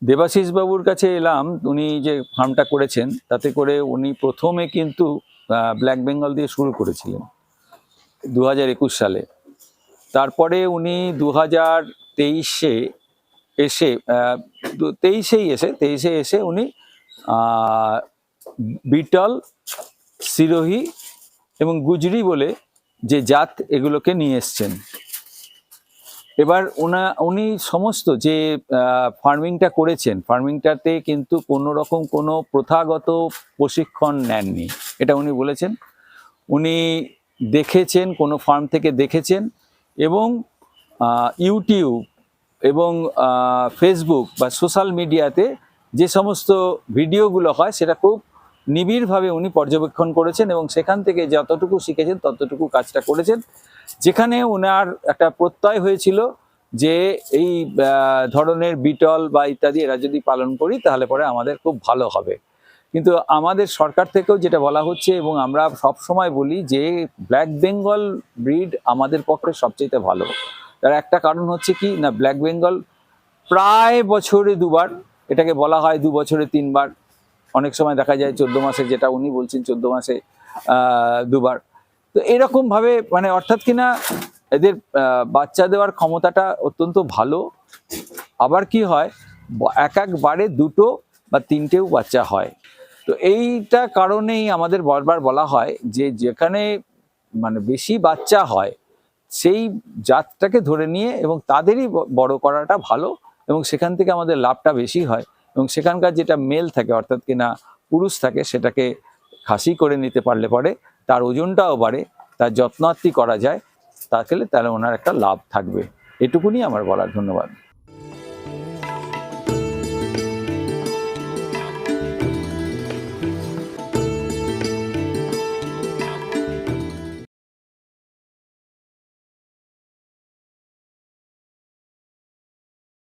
দেবাশিস বাবুর কাছে এলাম, উনি যে ফার্মটা করেছেন তাতে করে উনি প্রথমে কিন্তু ব্ল্যাক বেঙ্গল দিয়ে শুরু করেছিলেন 2021 সালে। তারপরে উনি 2023-এ এসে তেইশে এসে উনি বিটল, সিরোহি এবং গুজরি বলে যে জাত এগুলোকে নিয়ে এসছেন। এবার উনি সমস্ত যে ফার্মিংটা করেছেন, ফার্মিংটাতে কিন্তু কোনো রকম কোনো প্রথাগত প্রশিক্ষণ নেননি, এটা উনি বলেছেন। উনি দেখেছেন, কোনো ফার্ম থেকে দেখেছেন, এবং ইউটিউব এবং ফেসবুক বা সোশ্যাল মিডিয়াতে যে সমস্ত ভিডিওগুলো হয় সেটা খুব নিবিড়ভাবে উনি পর্যবেক্ষণ করেছেন এবং সেখান থেকে যতটুকু শিখেছেন ততটুকু কাজটা করেছেন, যেখানে ওনার একটা প্রত্যয় হয়েছিল যে এই ধরনের বিটল বা ইত্যাদি এরা যদি পালন করি তাহলে পরে আমাদের খুব ভালো হবে। কিন্তু আমাদের সরকার থেকেও যেটা বলা হচ্ছে, এবং আমরা সব সময় বলি যে ব্ল্যাক বেঙ্গল ব্রিড আমাদের পক্ষে সবচেয়ে ভালো। তার একটা কারণ হচ্ছে কি না, ব্ল্যাক বেঙ্গল প্রায় বছরে দুবার, এটাকে বলা হয় 2 বছরে 3 বার, অনেক সময় দেখা যায় 14 মাসে, যেটা উনি বলছেন 14 মাসে 2 বার। তো এরকমভাবে মানে অর্থাৎ কিনা এদের বাচ্চা দেওয়ার ক্ষমতাটা অত্যন্ত ভালো। আবার কি হয়, একবারে 2টো বা 3টেও বাচ্চা হয়। তো এইটা কারণেই আমাদের বারবার বলা হয় যে যেখানে মানে বেশি বাচ্চা হয় সেই জাতটাকে ধরে নিয়ে এবং তাদেরই বড় করাটা ভালো, এবং সেখান থেকে আমাদের লাভটা বেশি হয়। এবং সেখানকার যেটা মেল থাকে অর্থাৎ কিনা পুরুষ থাকে, সেটাকে খাসি করে নিতে পারলে পরে তার ওজনটাও বাড়ে, তার যত্নার্থী করা যায়, তাহলে ওনার একটা লাভ থাকবে। এটুকুনি আমার বলার। ধন্যবাদ।